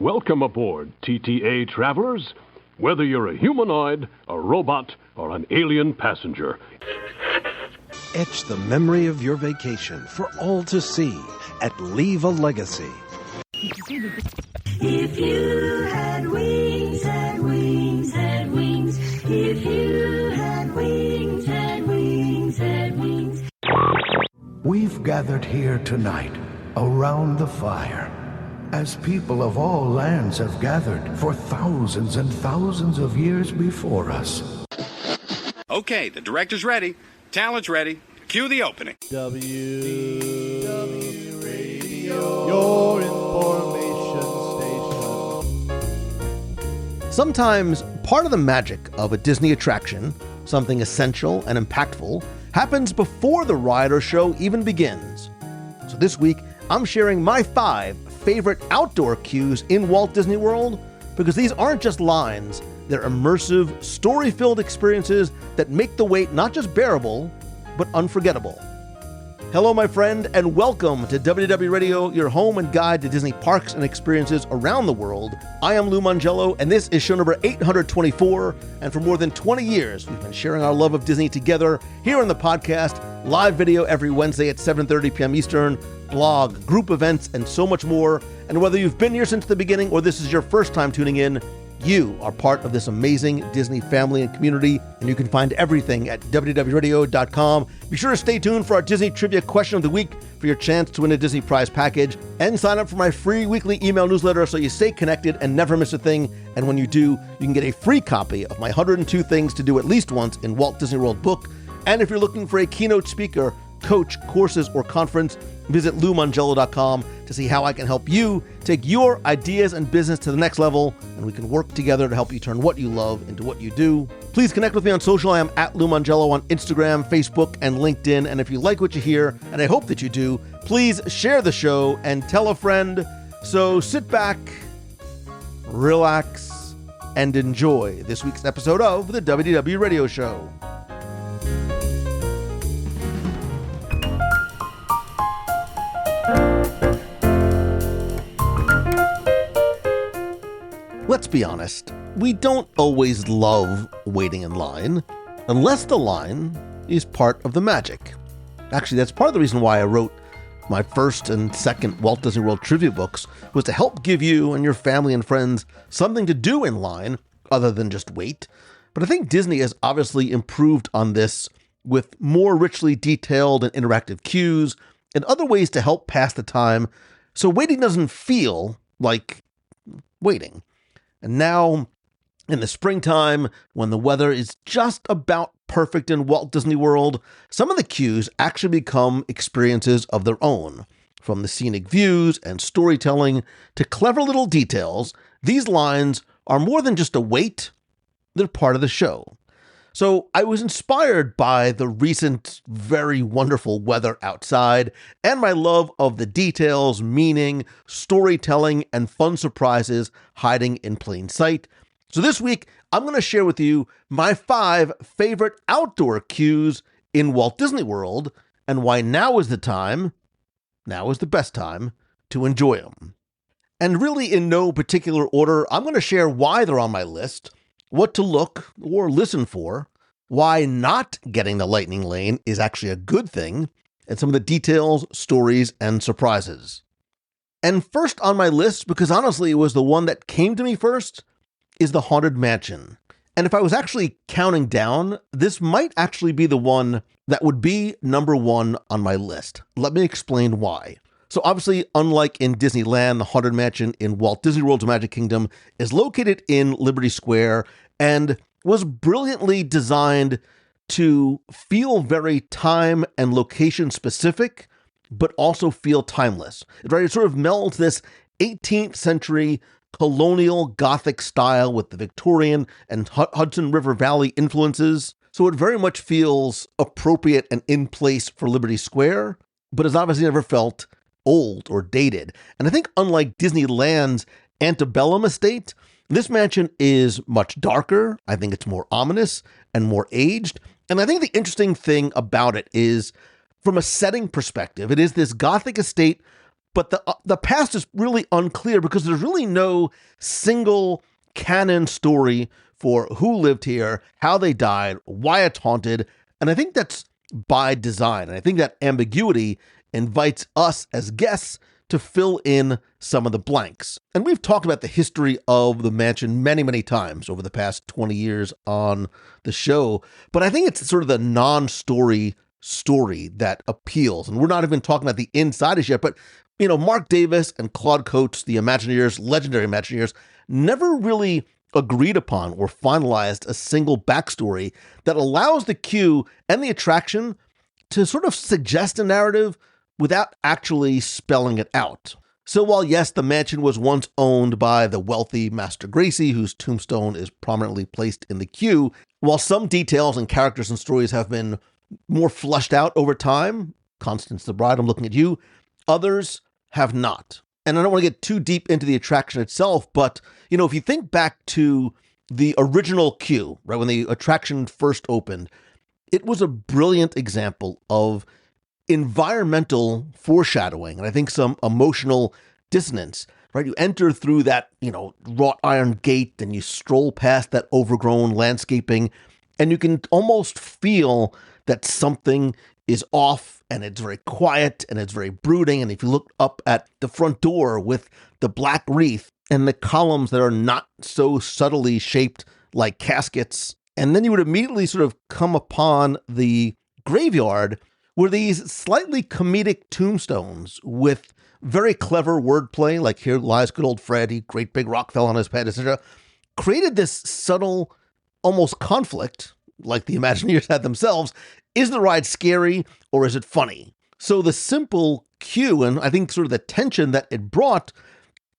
Welcome aboard, TTA travelers. Whether you're a humanoid, a robot, or an alien passenger. Etch the memory of your vacation for all to see at Leave a Legacy. If you had wings, had wings, had wings. If you had wings, had wings, had wings. We've gathered here tonight around the fire as people of all lands have gathered for thousands and thousands of years before us. Okay, the director's ready. Talent's ready. Cue the opening. WDW Radio, your information station. Sometimes part of the magic of a Disney attraction, something essential and impactful, happens before the ride or show even begins. So this week, I'm sharing my 5 favorite outdoor cues in Walt Disney World, because these aren't just lines, they're immersive, story-filled experiences that make the wait not just bearable, but unforgettable. Hello, my friend, and welcome to WDW Radio, your home and guide to Disney parks and experiences around the world. I am Lou Mangello, and this is show number 824, and for more than 20 years, we've been sharing our love of Disney together here on the podcast, live video every Wednesday at 7:30 p.m. Eastern, blog, group events, and so much more. And whether you've been here since the beginning or this is your first time tuning in, you are part of this amazing Disney family and community, and you can find everything at WDWRadio.com. Be sure to stay tuned for our Disney Trivia Question of the Week for your chance to win a Disney Prize package, and sign up for my free weekly email newsletter so you stay connected and never miss a thing. And when you do, you can get a free copy of my 102 Things to Do at Least Once in Walt Disney World book. And if you're looking for a keynote speaker, coach, courses, or conference, visit LouMangello.com to see how I can help you take your ideas and business to the next level, and we can work together to help you turn what you love into what you do. Please connect with me on social. I am at Lou Mangello on Instagram, Facebook, and LinkedIn. And if you like what you hear, and I hope that you do, please share the show and tell a friend. So sit back, relax, and enjoy this week's episode of the WDW Radio Show. Let's be honest, we don't always love waiting in line, unless the line is part of the magic. Actually, that's part of the reason why I wrote my first and second Walt Disney World trivia books, was to help give you and your family and friends something to do in line other than just wait. But I think Disney has obviously improved on this with more richly detailed and interactive cues and other ways to help pass the time, so waiting doesn't feel like waiting. And now, in the springtime, when the weather is just about perfect in Walt Disney World, some of the cues actually become experiences of their own. From the scenic views and storytelling to clever little details, these lines are more than just a wait, they're part of the show. So I was inspired by the recent, very wonderful weather outside and my love of the details, meaning, storytelling, and fun surprises hiding in plain sight. So this week, I'm going to share with you my 5 favorite outdoor cues in Walt Disney World and why now is the best time to enjoy them. And really in no particular order, I'm going to share why they're on my list, what to look or listen for, why not getting the lightning lane is actually a good thing, and some of the details, stories, and surprises. And first on my list, because honestly it was the one that came to me first, is the Haunted Mansion. And if I was actually counting down, this might actually be the one that would be number 1 on my list. Let me explain why. So obviously, unlike in Disneyland, the Haunted Mansion in Walt Disney World's Magic Kingdom is located in Liberty Square and was brilliantly designed to feel very time and location specific, but also feel timeless. It sort of melds this 18th century colonial Gothic style with the Victorian and Hudson River Valley influences. So it very much feels appropriate and in place for Liberty Square, but has obviously never felt old or dated. And I think unlike Disneyland's antebellum estate, this mansion is much darker. I think it's more ominous and more aged. And I think the interesting thing about it is, from a setting perspective, it is this Gothic estate, but the past is really unclear because there's really no single canon story for who lived here, how they died, why it's haunted, and I think that's by design. And I think that ambiguity invites us as guests to fill in some of the blanks. And we've talked about the history of the mansion many, many times over the past 20 years on the show, but I think it's sort of the non-story story that appeals. And we're not even talking about the insiders yet, but Mark Davis and Claude Coates, the Imagineers, legendary Imagineers, never really agreed upon or finalized a single backstory that allows the queue and the attraction to sort of suggest a narrative without actually spelling it out. So while yes, the mansion was once owned by the wealthy Master Gracie, whose tombstone is prominently placed in the queue, while some details and characters and stories have been more fleshed out over time, Constance the Bride, I'm looking at you, others have not. And I don't want to get too deep into the attraction itself, but, if you think back to the original queue, right, when the attraction first opened, it was a brilliant example of environmental foreshadowing, and I think some emotional dissonance, right? You enter through that, wrought iron gate and you stroll past that overgrown landscaping, and you can almost feel that something is off, and it's very quiet and it's very brooding. And if you look up at the front door with the black wreath and the columns that are not so subtly shaped like caskets, and then you would immediately sort of come upon the graveyard where these slightly comedic tombstones with very clever wordplay, like here lies good old Freddy, great big rock fell on his head, etc., created this subtle, almost conflict, like the Imagineers had themselves. Is the ride scary or is it funny? So the simple cue, and I think sort of the tension that it brought,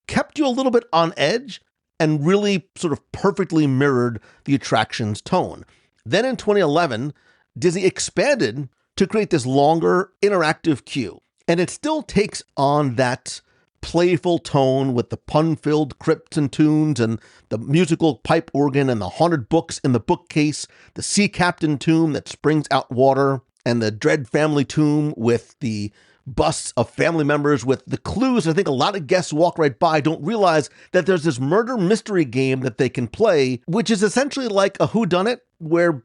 kept you a little bit on edge and really sort of perfectly mirrored the attraction's tone. Then in 2011, Disney expanded to create this longer interactive queue. And it still takes on that playful tone with the pun-filled crypts and tunes and the musical pipe organ and the haunted books in the bookcase, the sea captain tomb that springs out water, and the Dread family tomb with the busts of family members with the clues. I think a lot of guests walk right by, don't realize that there's this murder mystery game that they can play, which is essentially like a whodunit, where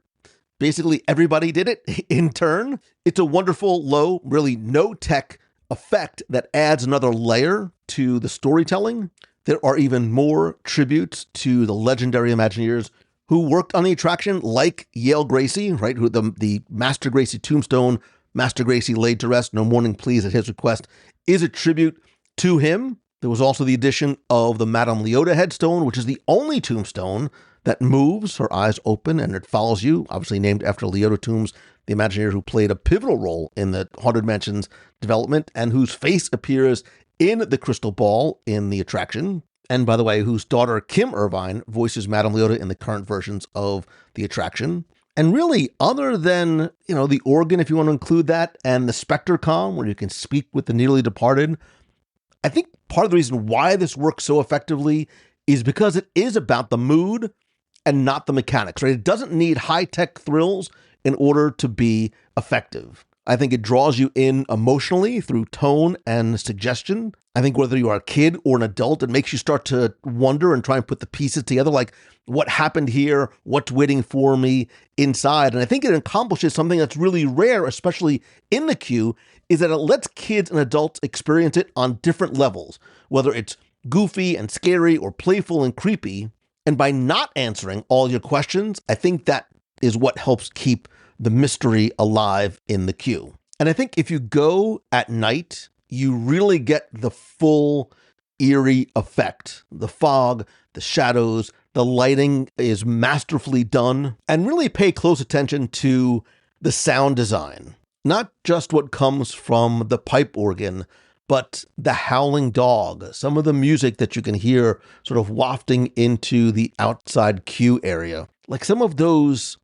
basically everybody did it in turn. It's a wonderful, low, really no tech effect that adds another layer to the storytelling. There are even more tributes to the legendary Imagineers who worked on the attraction, like Yale Gracie, right? Who the Master Gracie tombstone, Master Gracie laid to rest, no mourning please at his request, is a tribute to him. There was also the addition of the Madame Leota headstone, which is the only tombstone that moves, her eyes open, and it follows you, obviously named after Leota Toombs, the Imagineer who played a pivotal role in the Haunted Mansion's development and whose face appears in the crystal ball in the attraction. And by the way, whose daughter Kim Irvine voices Madame Leota in the current versions of the attraction. And really, other than, the organ, if you want to include that, and the Spectrecom, where you can speak with the nearly departed, I think part of the reason why this works so effectively is because it is about the mood and not the mechanics, right? It doesn't need high-tech thrills in order to be effective. I think it draws you in emotionally through tone and suggestion. I think whether you are a kid or an adult, it makes you start to wonder and try and put the pieces together, like what happened here, what's waiting for me inside. And I think it accomplishes something that's really rare, especially in the queue, is that it lets kids and adults experience it on different levels, whether it's goofy and scary or playful and creepy. And by not answering all your questions, I think that is what helps keep the mystery alive in the queue. And I think if you go at night, you really get the full eerie effect. The fog, the shadows, the lighting is masterfully done. And really pay close attention to the sound design. Not just what comes from the pipe organ, but the howling dog, some of the music that you can hear sort of wafting into the outside queue area. Like some of those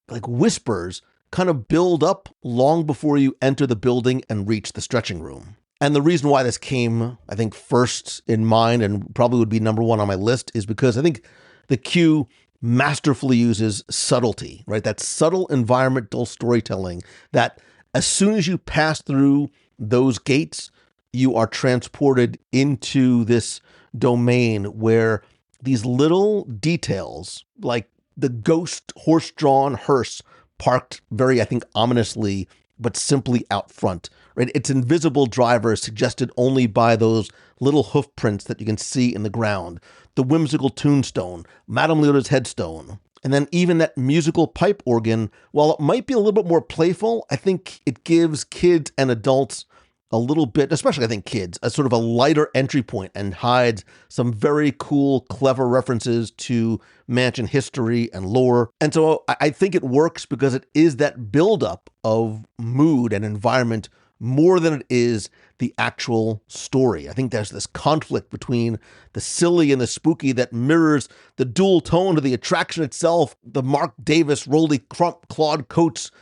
like whispers kind of build up long before you enter the building and reach the stretching room. And the reason why this came, I think, first in mind and probably would be number one on my list is because I think the queue masterfully uses subtlety, right? That subtle environmental storytelling that as soon as you pass through those gates, you are transported into this domain where these little details, like the ghost horse-drawn hearse parked very, I think, ominously, but simply out front, right? Its invisible driver is suggested only by those little hoof prints that you can see in the ground, the whimsical tombstone, Madame Leota's headstone, and then even that musical pipe organ. While it might be a little bit more playful, I think it gives kids and adults a little bit, especially I think kids, a sort of a lighter entry point and hides some very cool, clever references to mansion history and lore. And so I think it works because it is that buildup of mood and environment more than it is the actual story. I think there's this conflict between the silly and the spooky that mirrors the dual tone of the attraction itself, the Mark Davis, Rolly Crump, Claude Coates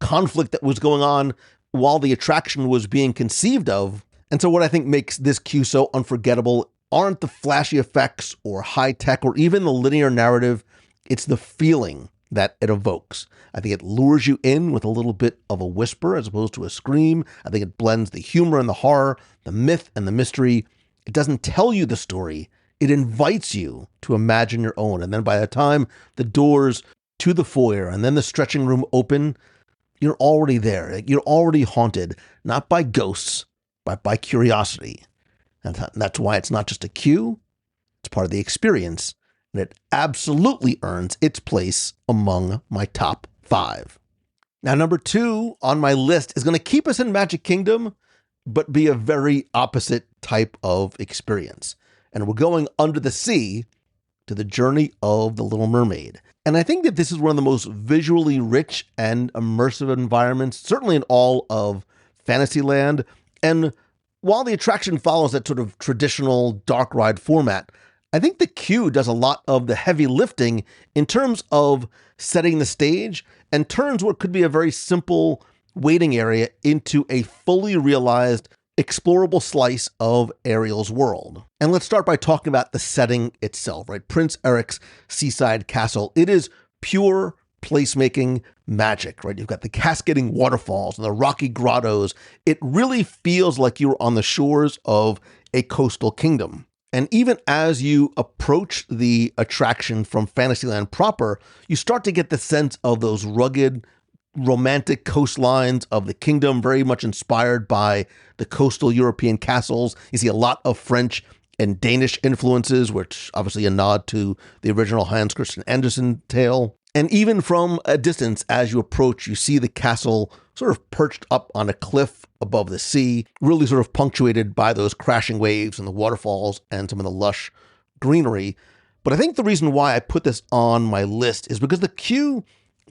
conflict that was going on while the attraction was being conceived of. And so what I think makes this queue so unforgettable aren't the flashy effects or high tech or even the linear narrative. It's the feeling that it evokes. I think it lures you in with a little bit of a whisper as opposed to a scream. I think it blends the humor and the horror, the myth and the mystery. It doesn't tell you the story. It invites you to imagine your own. And then by the time the doors to the foyer and then the stretching room open, you're already there. You're already haunted, not by ghosts, but by curiosity. And that's why it's not just a queue, it's part of the experience. And it absolutely earns its place among my top 5. Now, number 2 on my list is going to keep us in Magic Kingdom, but be a very opposite type of experience. And we're going under the sea to the journey of the Little Mermaid. And I think that this is one of the most visually rich and immersive environments, certainly in all of Fantasyland. And while the attraction follows that sort of traditional dark ride format, I think the queue does a lot of the heavy lifting in terms of setting the stage and turns what could be a very simple waiting area into a fully realized explorable slice of Ariel's world. And let's start by talking about the setting itself, right? Prince Eric's seaside castle. It is pure placemaking magic, right? You've got the cascading waterfalls and the rocky grottos. It really feels like you're on the shores of a coastal kingdom. And even as you approach the attraction from Fantasyland proper, you start to get the sense of those rugged, romantic coastlines of the kingdom, very much inspired by the coastal European castles. You see a lot of French and Danish influences, which obviously a nod to the original Hans Christian Andersen tale. And even from a distance, as you approach, you see the castle sort of perched up on a cliff above the sea, really sort of punctuated by those crashing waves and the waterfalls and some of the lush greenery. But I think the reason why I put this on my list is because the queue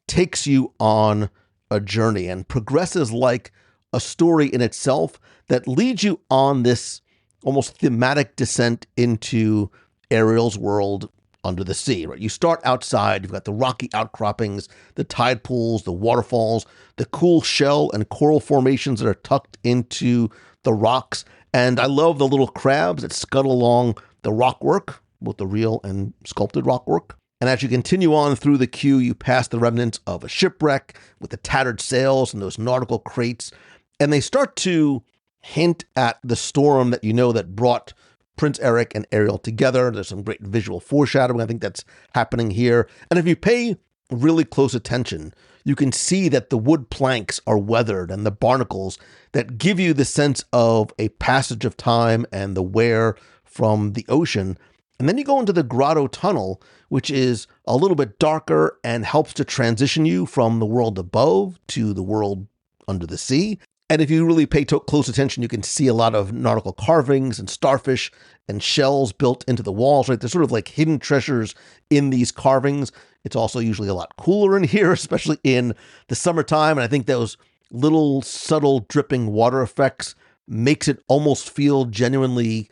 takes you on a journey and progresses like a story in itself that leads you on this almost thematic descent into Ariel's world under the sea, right? You start outside, you've got the rocky outcroppings, the tide pools, the waterfalls, the cool shell and coral formations that are tucked into the rocks. And I love the little crabs that scuttle along the rockwork, both the real and sculpted rockwork. And as you continue on through the queue, you pass the remnants of a shipwreck with the tattered sails and those nautical crates. And they start to hint at the storm that you know that brought Prince Eric and Ariel together. There's some great visual foreshadowing. I think that's happening here. And if you pay really close attention, you can see that the wood planks are weathered and the barnacles that give you the sense of a passage of time and the wear from the ocean. And then you go into the grotto tunnel, which is a little bit darker and helps to transition you from the world above to the world under the sea. And if you really pay close attention, you can see a lot of nautical carvings and starfish and shells built into the walls, right? There's sort of like hidden treasures in these carvings. It's also usually a lot cooler in here, especially in the summertime. And I think those little subtle dripping water effects makes it almost feel genuinely,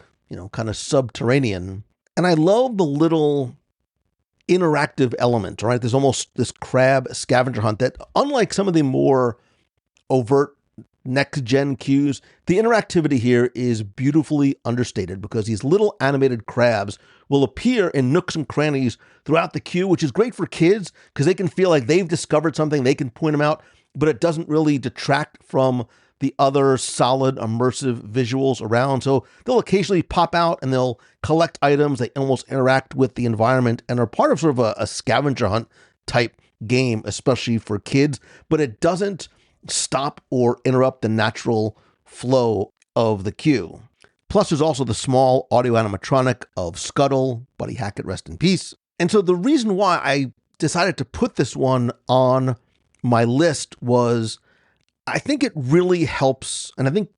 kind of subterranean. And I love the little interactive element, right? There's almost this crab scavenger hunt that, unlike some of the more overt next-gen queues, the interactivity here is beautifully understated because these little animated crabs will appear in nooks and crannies throughout the queue, which is great for kids because they can feel like they've discovered something, they can point them out, but it doesn't really detract from the other solid immersive visuals around. So they'll occasionally pop out and they'll collect items. They almost interact with the environment and are part of sort of a scavenger hunt type game, especially for kids, but it doesn't stop or interrupt the natural flow of the queue. Plus, there's also the small audio animatronic of Scuttle, Buddy Hackett, rest in peace. And so the reason why I decided to put this one on my list was I think it really helps, and I think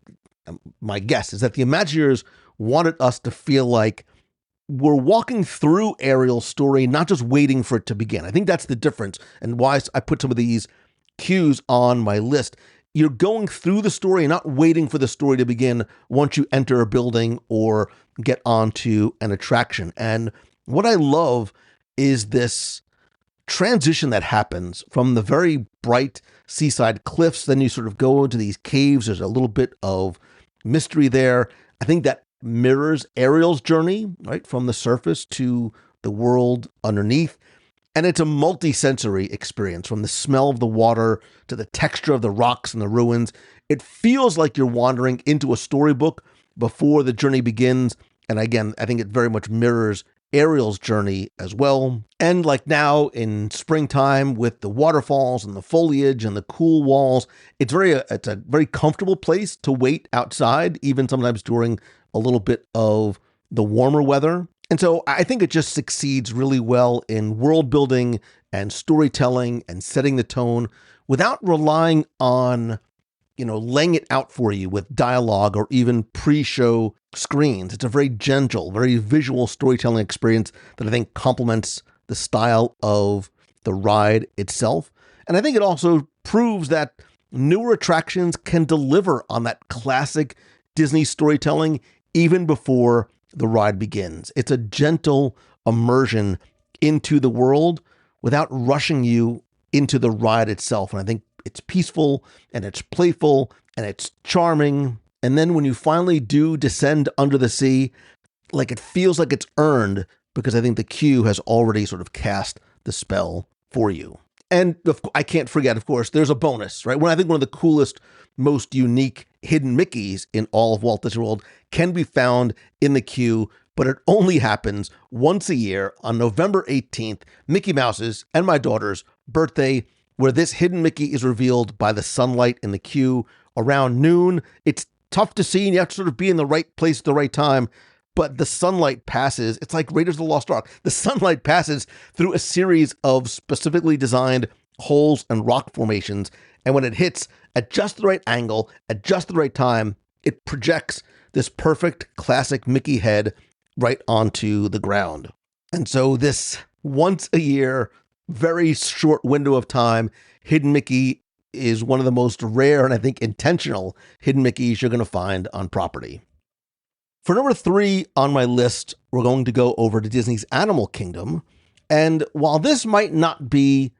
my guess is that the Imagineers wanted us to feel like we're walking through Ariel's story, not just waiting for it to begin. I think that's the difference and why I put some of these cues on my list. You're going through the story and not waiting for the story to begin once you enter a building or get onto an attraction. And what I love is this transition that happens from the very bright seaside cliffs. Then you sort of go into these caves. There's a little bit of mystery there. I think that mirrors Ariel's journey, right, from the surface to the world underneath. And it's a multi-sensory experience, from the smell of the water to the texture of the rocks and the ruins. It feels like you're wandering into a storybook before the journey begins. And again, I think it very much mirrors Ariel's journey as well. And like now in springtime with the waterfalls and the foliage and the cool walls, it's a very comfortable place to wait outside, even sometimes during a little bit of the warmer weather. And so I think it just succeeds really well in world building and storytelling and setting the tone without relying on, laying it out for you with dialogue or even pre-show screens. It's a very gentle, very visual storytelling experience that I think complements the style of the ride itself. And I think it also proves that newer attractions can deliver on that classic Disney storytelling even before the ride begins. It's a gentle immersion into the world without rushing you into the ride itself. And I think it's peaceful and it's playful and it's charming. And then when you finally do descend under the sea, like it feels like it's earned because I think the queue has already sort of cast the spell for you. And I can't forget, of course, there's a bonus, right? I think one of the coolest, most unique hidden Mickeys in all of Walt Disney World can be found in the queue, but it only happens once a year on November 18th, Mickey Mouse's and my daughter's birthday, where this hidden Mickey is revealed by the sunlight in the queue around noon. It's tough to see and you have to sort of be in the right place at the right time, but the sunlight passes. It's like Raiders of the Lost Ark. The sunlight passes through a series of specifically designed holes and rock formations. And when it hits at just the right angle, at just the right time, it projects this perfect classic Mickey head right onto the ground. And so this once a year, very short window of time, hidden Mickey is one of the most rare and I think intentional hidden Mickeys you're going to find on property. For number 3 on my list, we're going to go over to Disney's Animal Kingdom. And while this might not be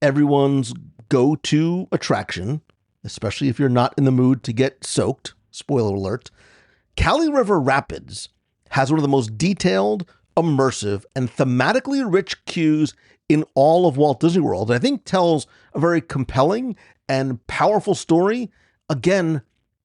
everyone's go-to attraction, especially if you're not in the mood to get soaked, spoiler alert, Kali River Rapids has one of the most detailed, immersive, and thematically rich queues in all of Walt Disney World. And I think tells a very compelling and powerful story, again,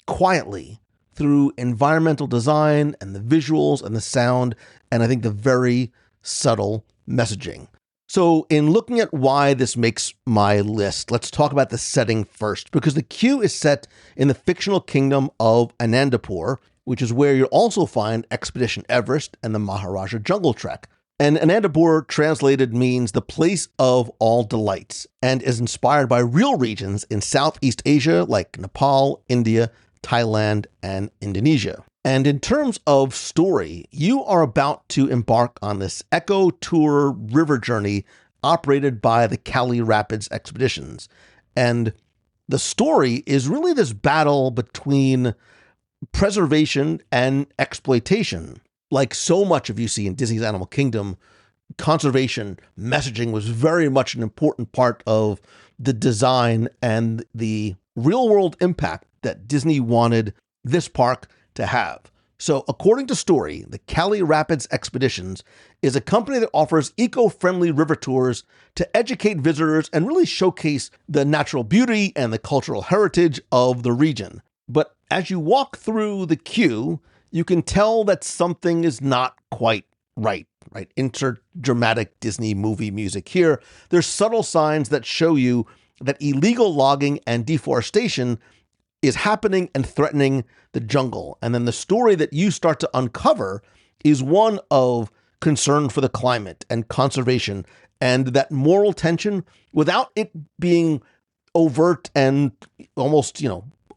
quietly, through environmental design and the visuals and the sound, and I think the very subtle messaging. So in looking at why this makes my list, let's talk about the setting first, because the queue is set in the fictional kingdom of Anandapur, which is where you'll also find Expedition Everest and the Maharaja Jungle Trek. And Anandapur translated means the place of all delights and is inspired by real regions in Southeast Asia like Nepal, India, Thailand, and Indonesia. And in terms of story, you are about to embark on this eco tour river journey operated by the Kali Rapids Expeditions. And the story is really this battle between preservation and exploitation. Like so much of you see in Disney's Animal Kingdom, conservation messaging was very much an important part of the design and the real-world impact that Disney wanted this park to have. So according to story, the Kali Rapids Expeditions is a company that offers eco-friendly river tours to educate visitors and really showcase the natural beauty and the cultural heritage of the region. But as you walk through the queue, you can tell that something is not quite right? Insert dramatic Disney movie music here. There's subtle signs that show you that illegal logging and deforestation is happening and threatening the jungle. And then the story that you start to uncover is one of concern for the climate and conservation and that moral tension without it being overt and almost,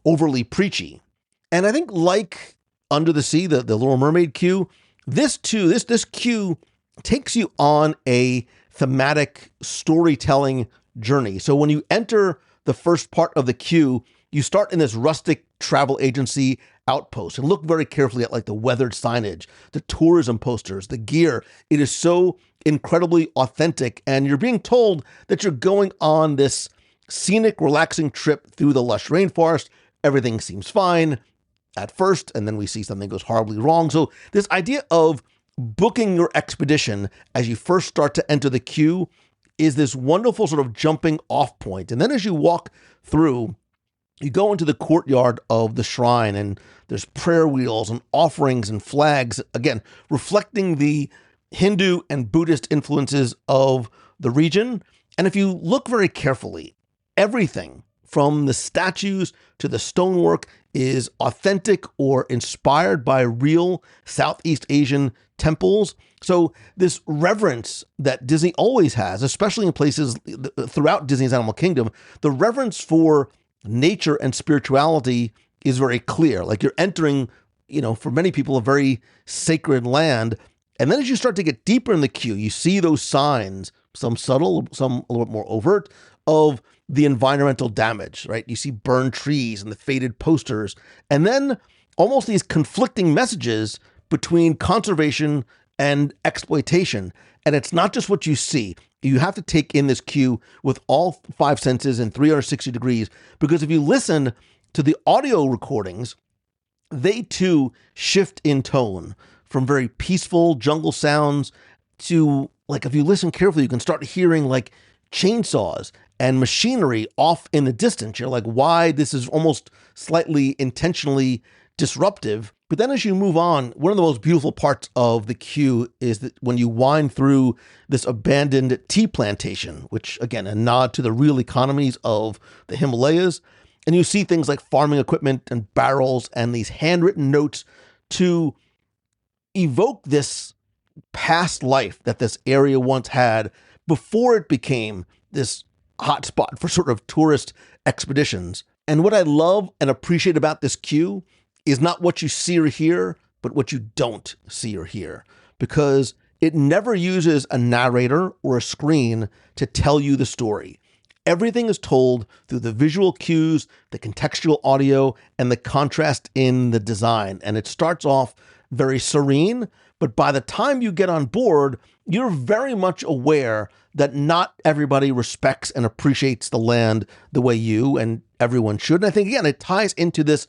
overly preachy. And I think like Under the Sea, the Little Mermaid queue, this queue takes you on a thematic storytelling journey. So when you enter the first part of the queue, you start in this rustic travel agency outpost and look very carefully at like the weathered signage, the tourism posters, the gear. It is so incredibly authentic, and you're being told that you're going on this scenic, relaxing trip through the lush rainforest. Everything seems fine at first, and then we see something goes horribly wrong. So this idea of booking your expedition as you first start to enter the queue is this wonderful sort of jumping off point. And then as you walk through, you go into the courtyard of the shrine, and there's prayer wheels and offerings and flags, again, reflecting the Hindu and Buddhist influences of the region. And if you look very carefully, everything from the statues to the stonework is authentic or inspired by real Southeast Asian temples. So this reverence that Disney always has, especially in places throughout Disney's Animal Kingdom, the reverence for nature and spirituality is very clear. Like you're entering, for many people, a very sacred land. And then as you start to get deeper in the queue, you see those signs, some subtle, some a little bit more overt, of the environmental damage, right? You see burned trees and the faded posters, and then almost these conflicting messages between conservation and exploitation. And it's not just what you see. You have to take in this queue with all five senses in 360 degrees, because if you listen to the audio recordings, they too shift in tone from very peaceful jungle sounds to, like, if you listen carefully, you can start hearing like chainsaws and machinery off in the distance. You're like, why? This is almost slightly intentionally disruptive. But then as you move on, one of the most beautiful parts of the queue is that when you wind through this abandoned tea plantation, which again, a nod to the real economies of the Himalayas, and you see things like farming equipment and barrels and these handwritten notes to evoke this past life that this area once had before it became this hotspot for sort of tourist expeditions. And what I love and appreciate about this queue is not what you see or hear, but what you don't see or hear, because it never uses a narrator or a screen to tell you the story. Everything is told through the visual cues, the contextual audio, and the contrast in the design. And it starts off very serene, but by the time you get on board, you're very much aware that not everybody respects and appreciates the land the way you and everyone should. And I think, again, it ties into this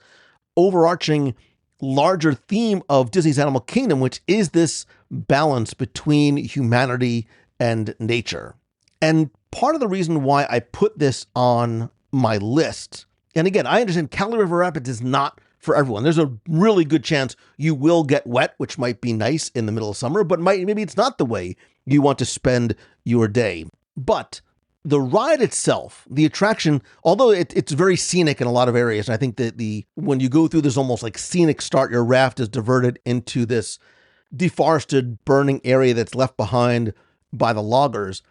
overarching larger theme of Disney's Animal Kingdom, which is this balance between humanity and nature. And part of the reason why I put this on my list, and again, I understand Cali River Rapids is not for everyone. There's a really good chance you will get wet, which might be nice in the middle of summer, but maybe it's not the way you want to spend your day. But the ride itself, the attraction, although it's very scenic in a lot of areas, and I think that when you go through this almost like scenic start, your raft is diverted into this deforested, burning area that's left behind by the loggers.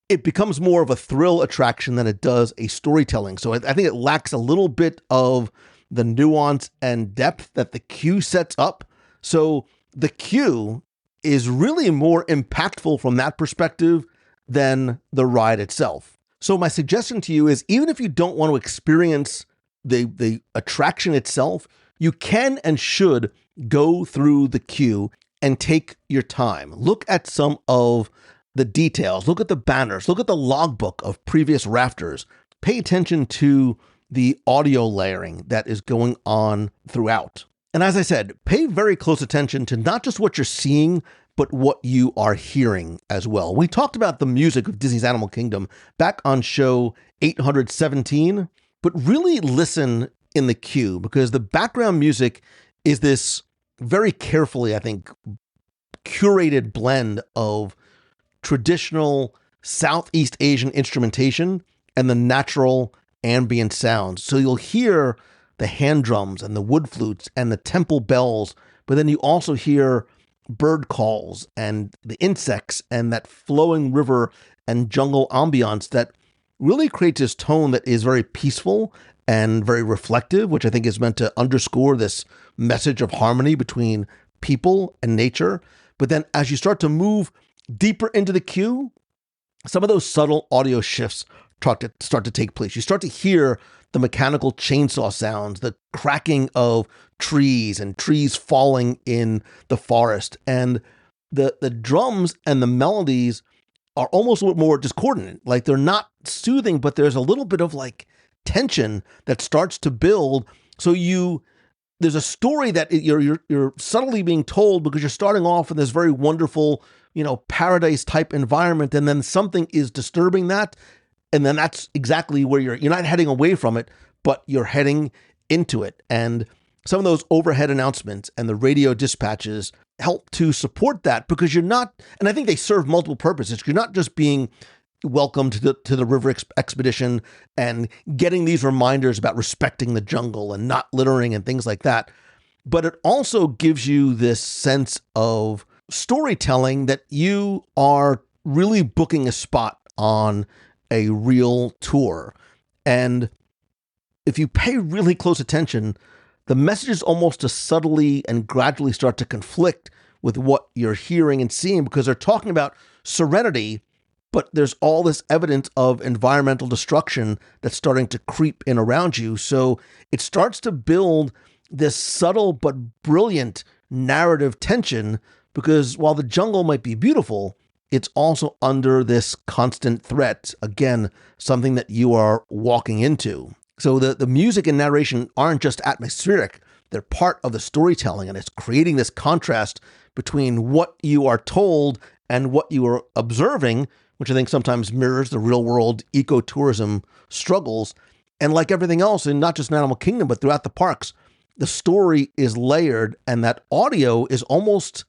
It becomes more of a thrill attraction than it does a storytelling. So I think it lacks a little bit of the nuance and depth that the queue sets up. So the queue is really more impactful from that perspective than the ride itself. So my suggestion to you is, even if you don't want to experience the attraction itself, you can and should go through the queue and take your time. Look at some of the details. Look at the banners. Look at the logbook of previous rafters. Pay attention to the audio layering that is going on throughout. And as I said, pay very close attention to not just what you're seeing, but what you are hearing as well. We talked about the music of Disney's Animal Kingdom back on show 817, but really listen in the queue because the background music is this very carefully, I think, curated blend of traditional Southeast Asian instrumentation and the natural ambient sounds. So you'll hear the hand drums and the wood flutes and the temple bells, but then you also hear bird calls and the insects and that flowing river and jungle ambiance that really creates this tone that is very peaceful and very reflective, which I think is meant to underscore this message of harmony between people and nature. But then as you start to move deeper into the queue, some of those subtle audio shifts start to take place. You start to hear the mechanical chainsaw sounds, the cracking of trees and trees falling in the forest. And the drums and the melodies are almost a little more discordant. Like they're not soothing, but there's a little bit of like tension that starts to build. So there's a story that you're subtly being told because you're starting off in this very wonderful, paradise type environment. And then something is disturbing that. And then that's exactly where you're not heading away from it, but you're heading into it. And some of those overhead announcements and the radio dispatches help to support that because you're not, and I think they serve multiple purposes. You're not just being welcomed to the river expedition and getting these reminders about respecting the jungle and not littering and things like that, but it also gives you this sense of storytelling that you are really booking a spot on a real tour. And if you pay really close attention, the messages almost subtly and gradually start to conflict with what you're hearing and seeing because they're talking about serenity, but there's all this evidence of environmental destruction that's starting to creep in around you. So it starts to build this subtle but brilliant narrative tension because while the jungle might be beautiful, it's also under this constant threat. Again, something that you are walking into. So the music and narration aren't just atmospheric. They're part of the storytelling, and it's creating this contrast between what you are told and what you are observing, which I think sometimes mirrors the real world ecotourism struggles. And like everything else, and not just in Animal Kingdom, but throughout the parks, the story is layered, and that audio is almost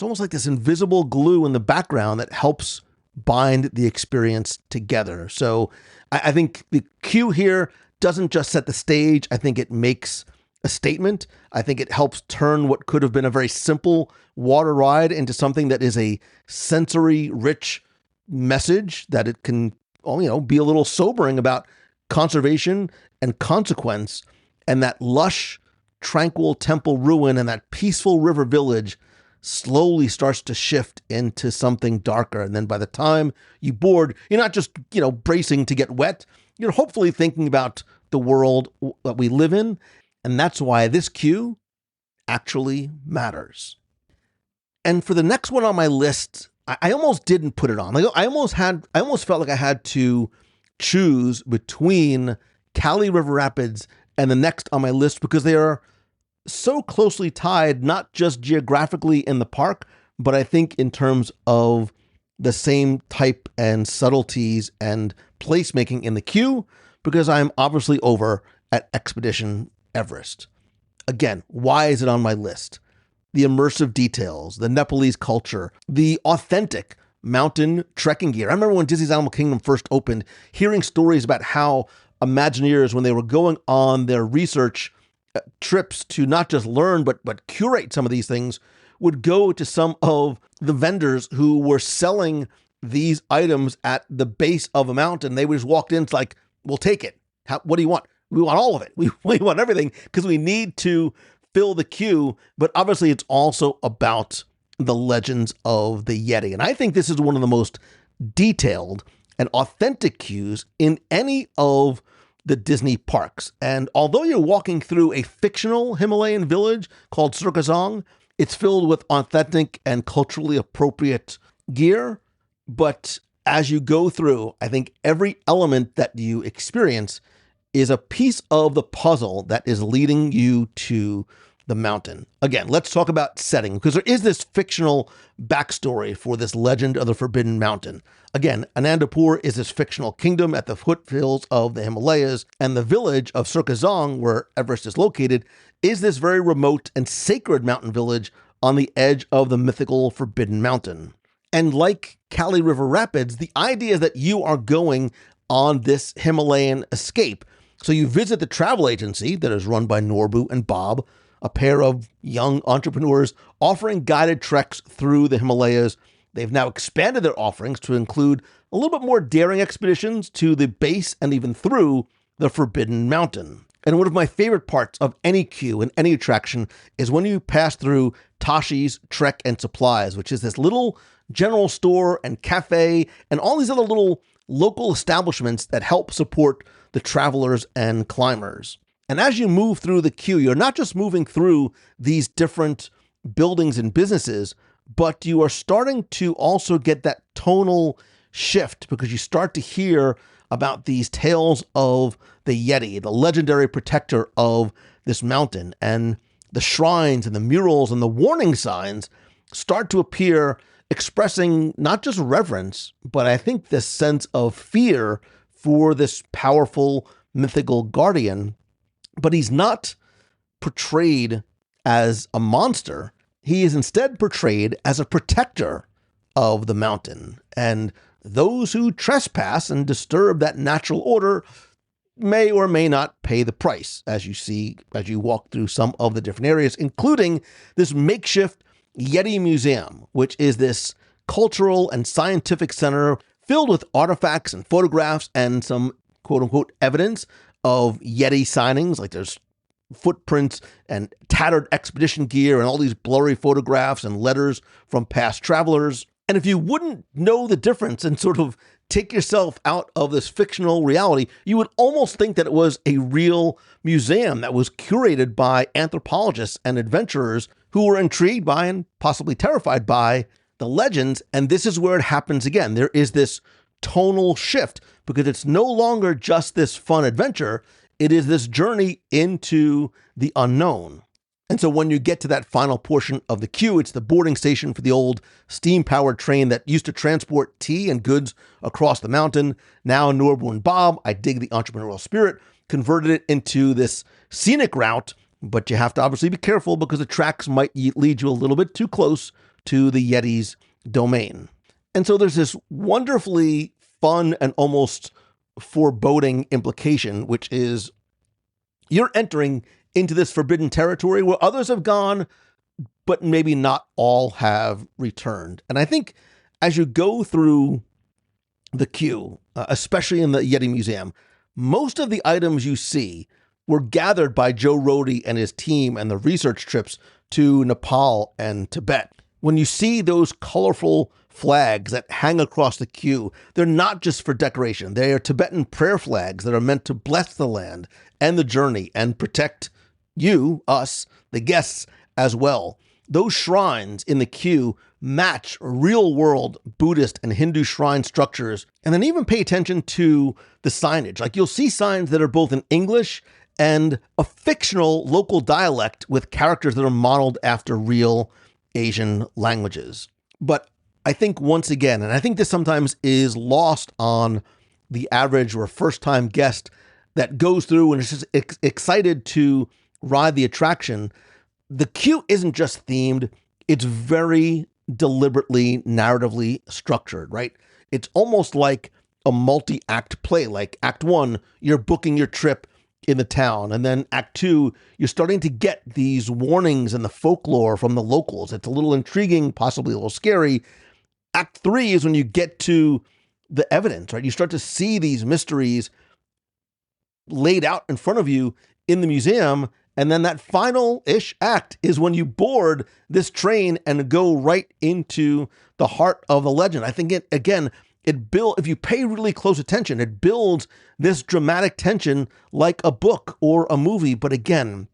like this invisible glue in the background that helps bind the experience together. So I think the queue here doesn't just set the stage. I think it makes a statement. I think it helps turn what could have been a very simple water ride into something that is a sensory rich message that it can, be a little sobering about conservation and consequence, and that lush, tranquil temple ruin and that peaceful river village slowly starts to shift into something darker. And then by the time you board, you're not just, bracing to get wet. You're hopefully thinking about the world that we live in. And that's why this queue actually matters. And for the next one on my list, I almost didn't put it on. Like I almost felt like I had to choose between Cali River Rapids and the next on my list because they are so closely tied, not just geographically in the park, but I think in terms of the same type and subtleties and placemaking in the queue, because I'm obviously over at Expedition Everest. Again, why is it on my list? The immersive details, the Nepalese culture, the authentic mountain trekking gear. I remember when Disney's Animal Kingdom first opened, hearing stories about how Imagineers, when they were going on their research trips to not just learn, but curate some of these things, would go to some of the vendors who were selling these items at the base of a mountain. They would just walk in, it's like, we'll take it. What do you want? We want all of it. We want everything because we need to fill the queue. But obviously it's also about the legends of the Yeti. And I think this is one of the most detailed and authentic queues in any of the Disney parks. And although you're walking through a fictional Himalayan village called Surkazong, it's filled with authentic and culturally appropriate gear. But as you go through, I think every element that you experience is a piece of the puzzle that is leading you to the mountain. Again, let's talk about setting, because there is this fictional backstory for this legend of the Forbidden Mountain. Again, Anandapur is this fictional kingdom at the foothills of the Himalayas, and the village of Surkazong, where Everest is located, is this very remote and sacred mountain village on the edge of the mythical Forbidden Mountain. And like Kali River Rapids, the idea is that you are going on this Himalayan escape. So you visit the travel agency that is run by Norbu and Bob, a pair of young entrepreneurs offering guided treks through the Himalayas. They've now expanded their offerings to include a little bit more daring expeditions to the base and even through the Forbidden Mountain. And one of my favorite parts of any queue and any attraction is when you pass through Tashi's Trek and Supplies, which is this little general store and cafe and all these other little local establishments that help support the travelers and climbers. And as you move through the queue, you're not just moving through these different buildings and businesses, but you are starting to also get that tonal shift, because you start to hear about these tales of the Yeti, the legendary protector of this mountain, and the shrines and the murals and the warning signs start to appear, expressing not just reverence, but I think this sense of fear for this powerful mythical guardian. But he's not portrayed as a monster. He is instead portrayed as a protector of the mountain. And those who trespass and disturb that natural order may or may not pay the price, as you see as you walk through some of the different areas, including this makeshift Yeti Museum, which is this cultural and scientific center filled with artifacts and photographs and some quote-unquote evidence of Yeti sightings. Like there's footprints and tattered expedition gear and all these blurry photographs and letters from past travelers. And if you wouldn't know the difference and sort of take yourself out of this fictional reality, you would almost think that it was a real museum that was curated by anthropologists and adventurers who were intrigued by and possibly terrified by the legends. And this is where it happens again. There is this tonal shift, because it's no longer just this fun adventure. It is this journey into the unknown. And so when you get to that final portion of the queue, it's the boarding station for the old steam-powered train that used to transport tea and goods across the mountain. Now Norbu and Bob, I dig the entrepreneurial spirit, converted it into this scenic route, but you have to obviously be careful because the tracks might lead you a little bit too close to the Yeti's domain. And so there's this wonderfully fun and almost foreboding implication, which is you're entering into this forbidden territory where others have gone, but maybe not all have returned. And I think as you go through the queue, especially in the Yeti Museum, most of the items you see were gathered by Joe Rohde and his team and the research trips to Nepal and Tibet. When you see those colorful flags that hang across the queue, they're not just for decoration. They are Tibetan prayer flags that are meant to bless the land and the journey and protect you, us, the guests as well. Those shrines in the queue match real-world Buddhist and Hindu shrine structures. And then even pay attention to the signage. Like you'll see signs that are both in English and a fictional local dialect with characters that are modeled after real Asian languages. But I think once again, and I think this sometimes is lost on the average or first-time guest that goes through and is just excited to ride the attraction, the queue isn't just themed, it's very deliberately narratively structured, right? It's almost like a multi-act play. Like Act 1, you're booking your trip in the town, and then Act 2, you're starting to get these warnings and the folklore from the locals. It's a little intriguing, possibly a little scary. Act 3 is when you get to the evidence, right? You start to see these mysteries laid out in front of you in the museum. And then that final-ish act is when you board this train and go right into the heart of the legend. I think if you pay really close attention, it builds this dramatic tension like a book or a movie. But again,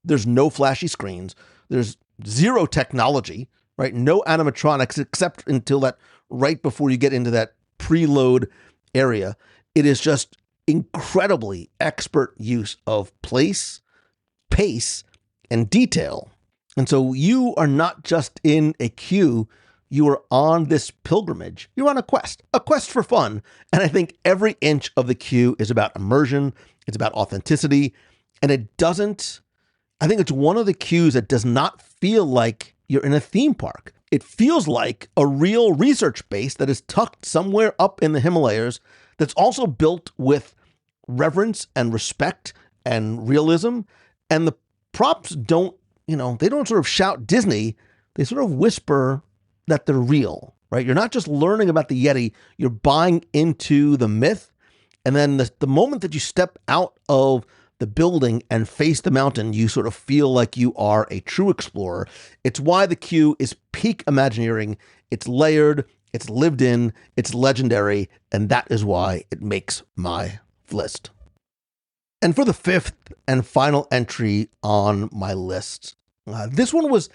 there's no flashy screens. There's zero technology, right? No animatronics except until that right before you get into that preload area. It is just incredibly expert use of place, pace, and detail. And so you are not just in a queue, you are on this pilgrimage. You're on a quest for fun. And I think every inch of the queue is about immersion. It's about authenticity. And I think it's one of the queues that does not feel like you're in a theme park. It feels like a real research base that is tucked somewhere up in the Himalayas that's also built with reverence and respect and realism. And the props don't, they don't sort of shout Disney. They sort of whisper that they're real, right? You're not just learning about the Yeti, you're buying into the myth. And then the moment that you step out of the building and face the mountain, you sort of feel like you are a true explorer. It's why the queue is peak Imagineering. It's layered, it's lived in, it's legendary, and that is why it makes my list. And for the fifth and final entry on my list, this one was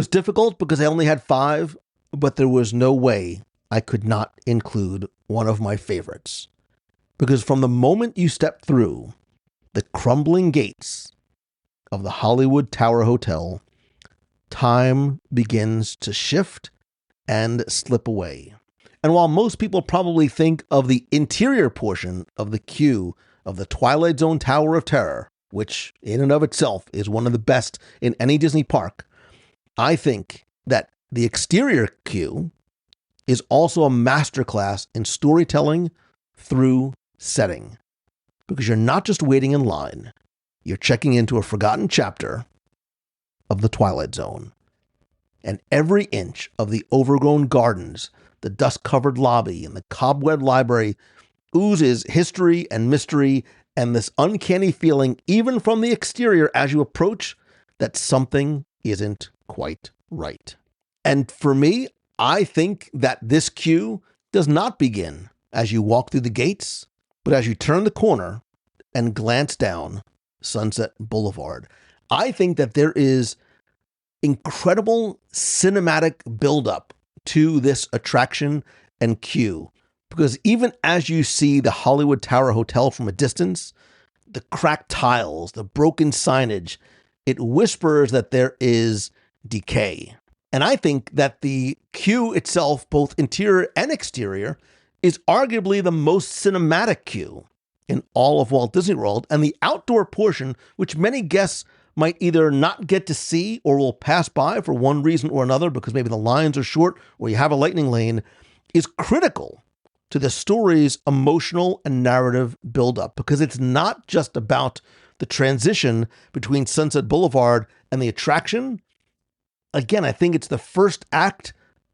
difficult because I only had 5, but there was no way I could not include one of my favorites. Because from the moment you step through the crumbling gates of the Hollywood Tower Hotel, time begins to shift and slip away. And while most people probably think of the interior portion of the queue of the Twilight Zone Tower of Terror, which in and of itself is one of the best in any Disney park, I think that the exterior queue is also a masterclass in storytelling through setting. Because you're not just waiting in line, you're checking into a forgotten chapter of the Twilight Zone. And every inch of the overgrown gardens, the dust-covered lobby, and the cobweb library oozes history and mystery and this uncanny feeling, even from the exterior as you approach, that something isn't quite right. And for me, I think that this queue does not begin as you walk through the gates, but as you turn the corner and glance down Sunset Boulevard. I think that there is incredible cinematic buildup to this attraction and queue, because even as you see the Hollywood Tower Hotel from a distance, the cracked tiles, the broken signage, it whispers that there is decay. And I think that the queue itself, both interior and exterior, is arguably the most cinematic queue in all of Walt Disney World. And the outdoor portion, which many guests might either not get to see or will pass by for one reason or another, because maybe the lines are short or you have a lightning lane, is critical to the story's emotional and narrative buildup, because it's not just about the transition between Sunset Boulevard and the attraction. Again, I think it's the first act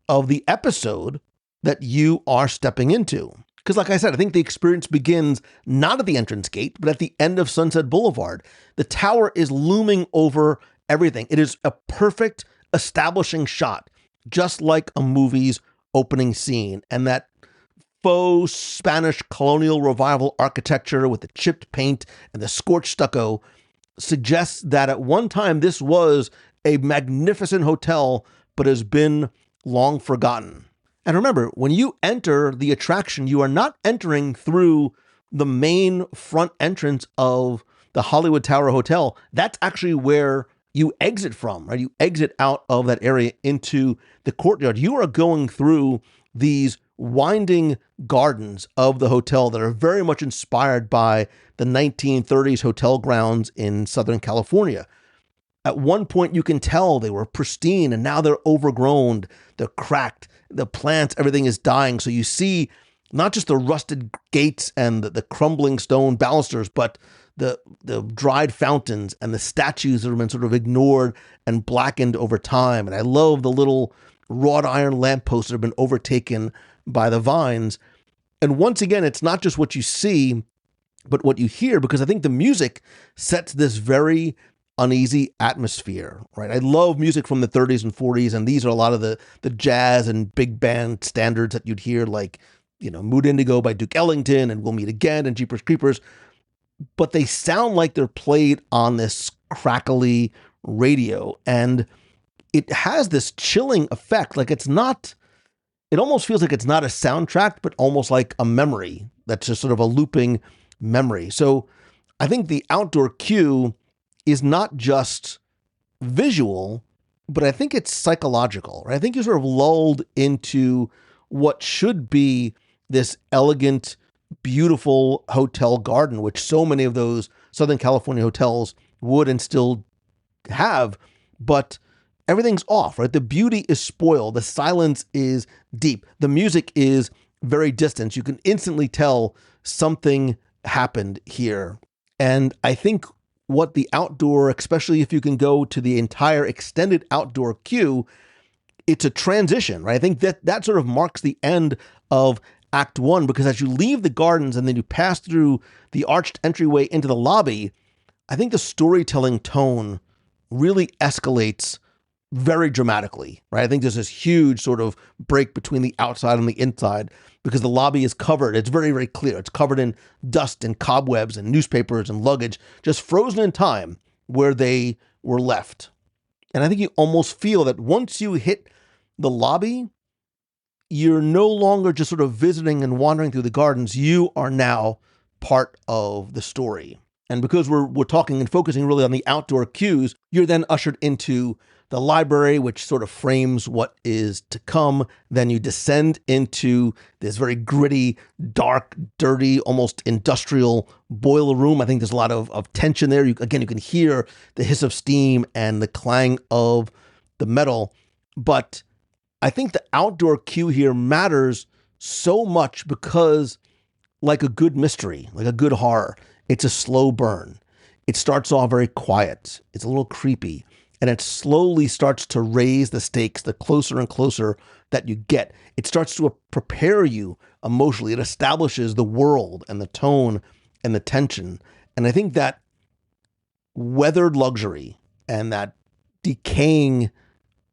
of the episode that you are stepping into. Because like I said, I think the experience begins not at the entrance gate, but at the end of Sunset Boulevard. The tower is looming over everything. It is a perfect establishing shot, just like a movie's opening scene. And that faux Spanish colonial revival architecture with the chipped paint and the scorched stucco suggests that at one time this was a magnificent hotel, but has been long forgotten. And remember, when you enter the attraction, you are not entering through the main front entrance of the Hollywood Tower Hotel. That's actually where you exit from, right? You exit out of that area into the courtyard. You are going through these winding gardens of the hotel that are very much inspired by the 1930s hotel grounds in Southern California. At one point, you can tell they were pristine, and now they're overgrown, they're cracked, the plants, everything is dying. So you see not just the rusted gates and the crumbling stone balusters, but the dried fountains and the statues that have been sort of ignored and blackened over time. And I love the little wrought iron lampposts that have been overtaken by the vines. And once again, it's not just what you see, but what you hear, because I think the music sets this very uneasy atmosphere, right? I love music from the 30s and 40s, and these are a lot of the jazz and big band standards that you'd hear, like, Mood Indigo by Duke Ellington and We'll Meet Again and Jeepers Creepers, but they sound like they're played on this crackly radio, and it has this chilling effect. Like it almost feels like it's not a soundtrack, but almost like a memory that's just sort of a looping memory. So I think the outdoor queue is not just visual, but I think it's psychological, right? I think you're sort of lulled into what should be this elegant, beautiful hotel garden, which so many of those Southern California hotels would and still have, but everything's off, right? The beauty is spoiled. The silence is deep. The music is very distant. You can instantly tell something happened here. And I think what the outdoor, especially if you can go to the entire extended outdoor queue, it's a transition, right? I think that sort of marks the end of Act 1, because as you leave the gardens and then you pass through the arched entryway into the lobby, I think the storytelling tone really escalates very dramatically, right? I think there's this huge sort of break between the outside and the inside because the lobby is covered. It's very, very clear. It's covered in dust and cobwebs and newspapers and luggage, just frozen in time where they were left. And I think you almost feel that once you hit the lobby, you're no longer just sort of visiting and wandering through the gardens. You are now part of the story. And because we're talking and focusing really on the outdoor cues, you're then ushered into the library, which sort of frames what is to come. Then you descend into this very gritty, dark, dirty, almost industrial boiler room. I think there's a lot of tension there. You can hear the hiss of steam and the clang of the metal. But I think the outdoor cue here matters so much because, like a good mystery, like a good horror, it's a slow burn. It starts off very quiet. It's a little creepy. And it slowly starts to raise the stakes the closer and closer that you get. It starts to prepare you emotionally. It establishes the world and the tone and the tension. And I think that weathered luxury and that decaying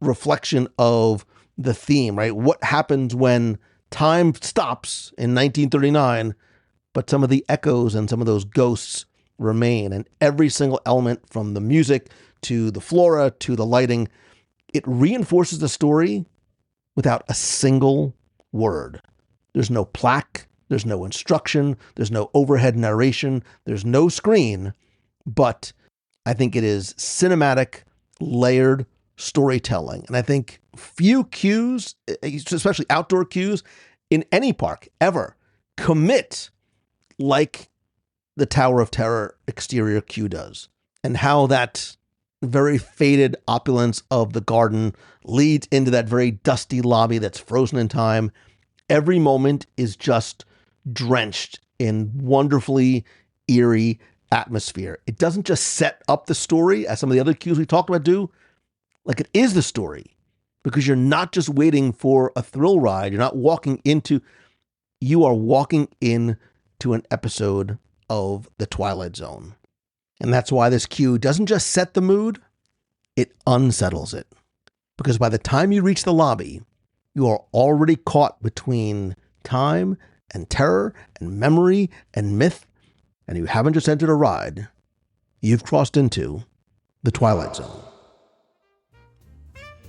reflection of the theme, right? What happens when time stops in 1939, but some of the echoes and some of those ghosts remain, and every single element from the music to the flora to the lighting, it reinforces the story without a single word. There's no plaque, there's no instruction, there's no overhead narration, there's no screen, but I think it is cinematic, layered storytelling. And I think few cues, especially outdoor cues, in any park ever commit like the Tower of Terror exterior cue does, and how that very faded opulence of the garden leads into that very dusty lobby that's frozen in time. Every moment is just drenched in wonderfully eerie atmosphere. It doesn't just set up the story, as some of the other cues we talked about do. Like, it is the story, because you're not just waiting for a thrill ride. You're not walking into, you are walking into an episode of The Twilight Zone. And that's why this cue doesn't just set the mood, it unsettles it. Because by the time you reach the lobby, you are already caught between time and terror and memory and myth, and you haven't just entered a ride, you've crossed into the Twilight Zone.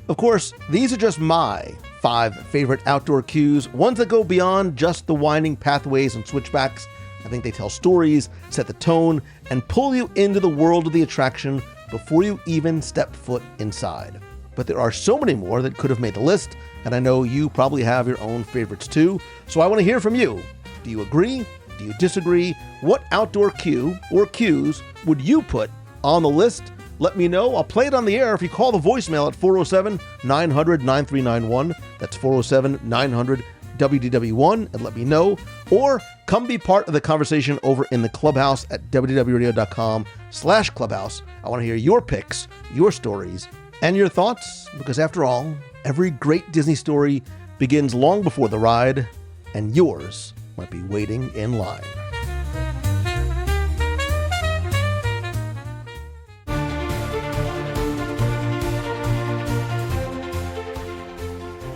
Of course, these are just my 5 favorite outdoor cues, ones that go beyond just the winding pathways and switchbacks. I think they tell stories, set the tone, and pull you into the world of the attraction before you even step foot inside. But there are so many more that could have made the list, and I know you probably have your own favorites too, so I want to hear from you. Do you agree? Do you disagree? What outdoor cue or cues would you put on the list? Let me know. I'll play it on the air if you call the voicemail at 407-900-9391. That's 407-900-WDW1 and let me know. Or come be part of the conversation over in the clubhouse at WDWRadio.com/clubhouse. I want to hear your picks, your stories, and your thoughts, because after all, every great Disney story begins long before the ride, and yours might be waiting in line.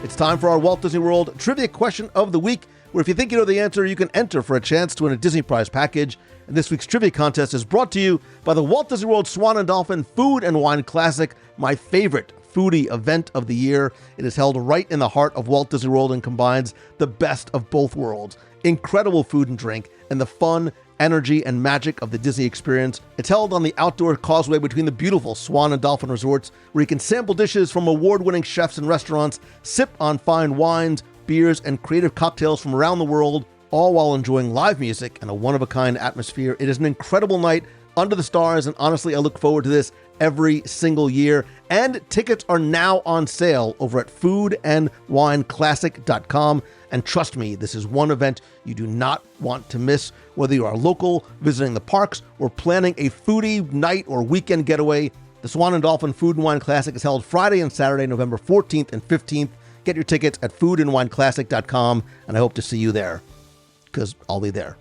It's time for our Walt Disney World Trivia Question of the Week, where if you think you know the answer, you can enter for a chance to win a Disney Prize package. And this week's trivia contest is brought to you by the Walt Disney World Swan and Dolphin Food and Wine Classic, my favorite foodie event of the year. It is held right in the heart of Walt Disney World and combines the best of both worlds, incredible food and drink, and the fun energy, and magic of the Disney experience. It's held on the outdoor causeway between the beautiful Swan and Dolphin resorts, where you can sample dishes from award-winning chefs and restaurants, sip on fine wines, beers, and creative cocktails from around the world, all while enjoying live music and a one-of-a-kind atmosphere. It is an incredible night under the stars, and honestly, I look forward to this every single year. And tickets are now on sale over at foodandwineclassic.com. And trust me, this is one event you do not want to miss, whether you are local, visiting the parks, or planning a foodie night or weekend getaway. The Swan and Dolphin Food and Wine Classic is held Friday and Saturday, November 14th and 15th. Get your tickets at foodandwineclassic.com, and I hope to see you there, because I'll be there.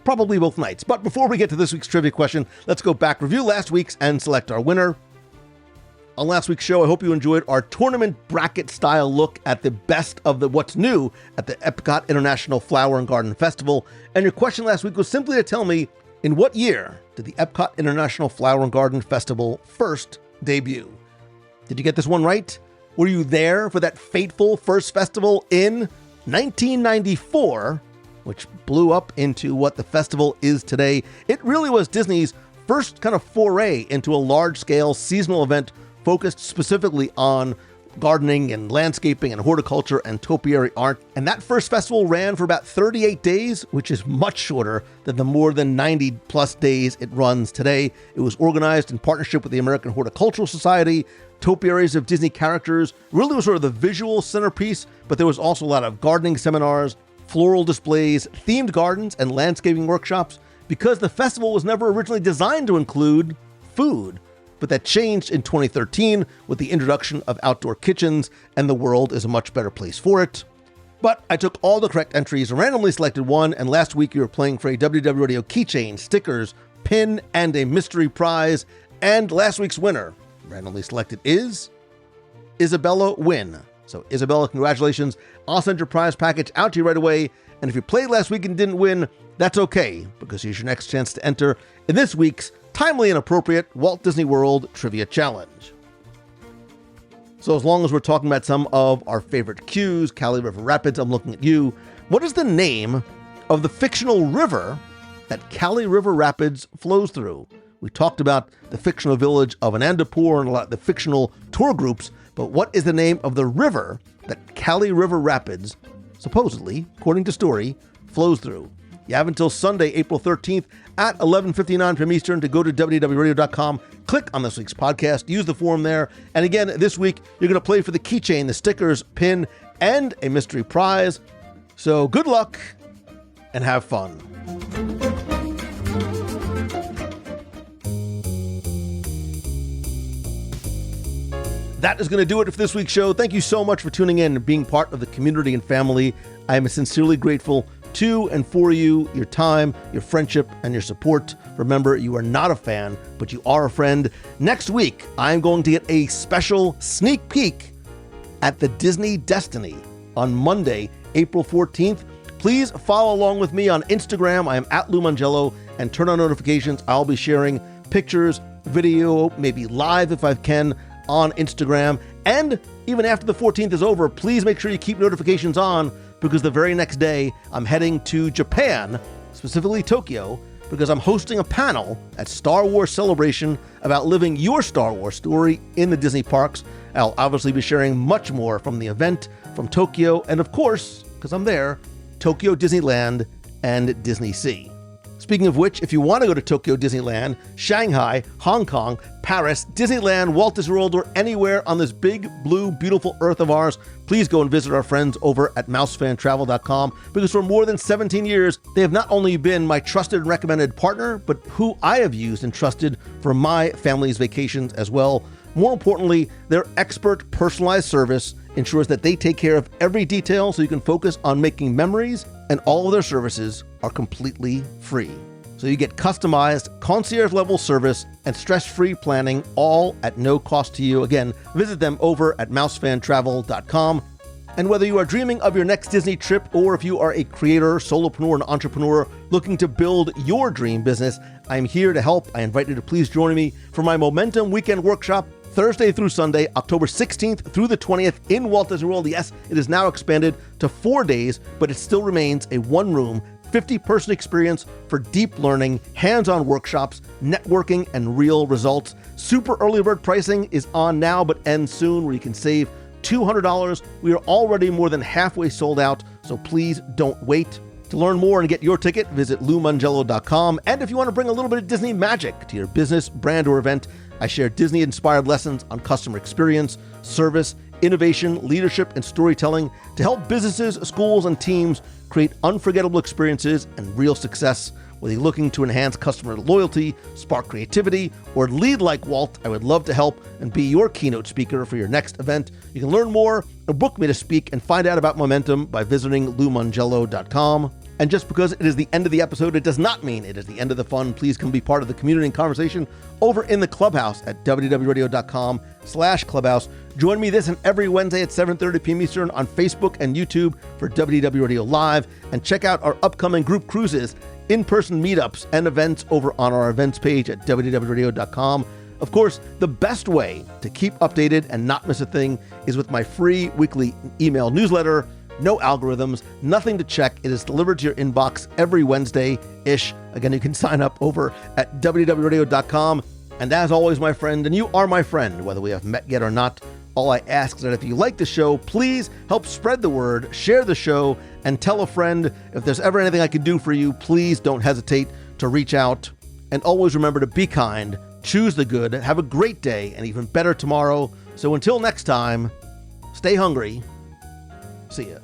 Probably both nights. But before we get to this week's trivia question, let's go back, review last week's, and select our winner. On last week's show, I hope you enjoyed our tournament bracket-style look at the best of what's new at the Epcot International Flower and Garden Festival. And your question last week was simply to tell me, in what year did the Epcot International Flower and Garden Festival first debut? Did you get this one right? Were you there for that fateful first festival in 1994? Which blew up into what the festival is today. It really was Disney's first kind of foray into a large-scale seasonal event focused specifically on gardening and landscaping and horticulture and topiary art. And that first festival ran for about 38 days, which is much shorter than the more than 90-plus days it runs today. It was organized in partnership with the American Horticultural Society. Topiaries of Disney characters really was sort of the visual centerpiece, but there was also a lot of gardening seminars, floral displays, themed gardens, and landscaping workshops, because the festival was never originally designed to include food. But that changed in 2013 with the introduction of outdoor kitchens, and the world is a much better place for it. But I took all the correct entries, randomly selected one, and last week you were playing for a WDW Radio keychain, stickers, pin, and a mystery prize. And last week's winner, randomly selected, is Isabella Wynn. So Isabella, congratulations. I'll send your prize package out to you right away. And if you played last week and didn't win, that's okay, because here's your next chance to enter in this week's timely and appropriate Walt Disney World Trivia Challenge. So as long as we're talking about some of our favorite cues, Kali River Rapids, I'm looking at you. What is the name of the fictional river that Kali River Rapids flows through? We talked about the fictional village of Anandapur and a lot of the fictional tour groups, but what is the name of the river that Kali River Rapids, supposedly, according to story, flows through? You have until Sunday, April 13th at 11:59 p.m. Eastern to go to WDWRadio.com, click on this week's podcast, use the form there. And again, this week, you're going to play for the keychain, the stickers, pin, and a mystery prize. So good luck and have fun. That is going to do it for this week's show. Thank you so much for tuning in and being part of the community and family. I am sincerely grateful to and for you, your time, your friendship, and your support. Remember, you are not a fan, but you are a friend. Next week, I'm going to get a special sneak peek at the Disney Destiny on Monday, April 14th. Please follow along with me on Instagram. I am at Lou Mangello, and turn on notifications. I'll be sharing pictures, video, maybe live if I can, on Instagram. And even after the 14th is over, please make sure you keep notifications on, because the very next day I'm heading to Japan, specifically Tokyo, because I'm hosting a panel at Star Wars Celebration about living your Star Wars story in the Disney parks. I'll obviously be sharing much more from the event, from Tokyo, and of course, because I'm there, Tokyo Disneyland and Disney Sea. Speaking of which, if you want to go to Tokyo Disneyland, Shanghai, Hong Kong, Paris, Disneyland, Walt Disney World, or anywhere on this big, blue, beautiful earth of ours, please go and visit our friends over at mousefantravel.com, because for more than 17 years, they have not only been my trusted and recommended partner, but who I have used and trusted for my family's vacations as well. More importantly, their expert personalized service ensures that they take care of every detail so you can focus on making memories, and all of their services are completely free. So you get customized concierge-level service and stress-free planning, all at no cost to you. Again, visit them over at mousefantravel.com. And whether you are dreaming of your next Disney trip, or if you are a creator, solopreneur, and entrepreneur looking to build your dream business, I'm here to help. I invite you to please join me for my Momentum Weekend Workshop, Thursday through Sunday, October 16th through the 20th in Walt Disney World. Yes, it is now expanded to 4 days, but it still remains a one-room, 50-person experience for deep learning, hands-on workshops, networking, and real results. Super early bird pricing is on now but ends soon, where you can save $200. We are already more than halfway sold out, so please don't wait. To learn more and get your ticket, visit LouMangello.com. And if you want to bring a little bit of Disney magic to your business, brand, or event, I share Disney-inspired lessons on customer experience, service, innovation, leadership, and storytelling to help businesses, schools, and teams create unforgettable experiences and real success. Whether you're looking to enhance customer loyalty, spark creativity, or lead like Walt, I would love to help and be your keynote speaker for your next event. You can learn more or book me to speak and find out about Momentum by visiting LouMangello.com. And just because it is the end of the episode, it does not mean it is the end of the fun. Please come be part of the community and conversation over in the Clubhouse at wdwradio.com/clubhouse. Join me this and every Wednesday at 7:30 p.m. Eastern on Facebook and YouTube for WDW Radio Live. And check out our upcoming group cruises, in-person meetups, and events over on our events page at wdwradio.com. Of course, the best way to keep updated and not miss a thing is with my free weekly email newsletter. No algorithms, nothing to check. It is delivered to your inbox every Wednesday-ish. Again, you can sign up over at wdwradio.com. And as always, my friend, and you are my friend, whether we have met yet or not, all I ask is that if you like the show, please help spread the word, share the show, and tell a friend. If there's ever anything I can do for you, please don't hesitate to reach out. And always remember to be kind, choose the good, have a great day, and even better tomorrow. So until next time, stay hungry. See ya.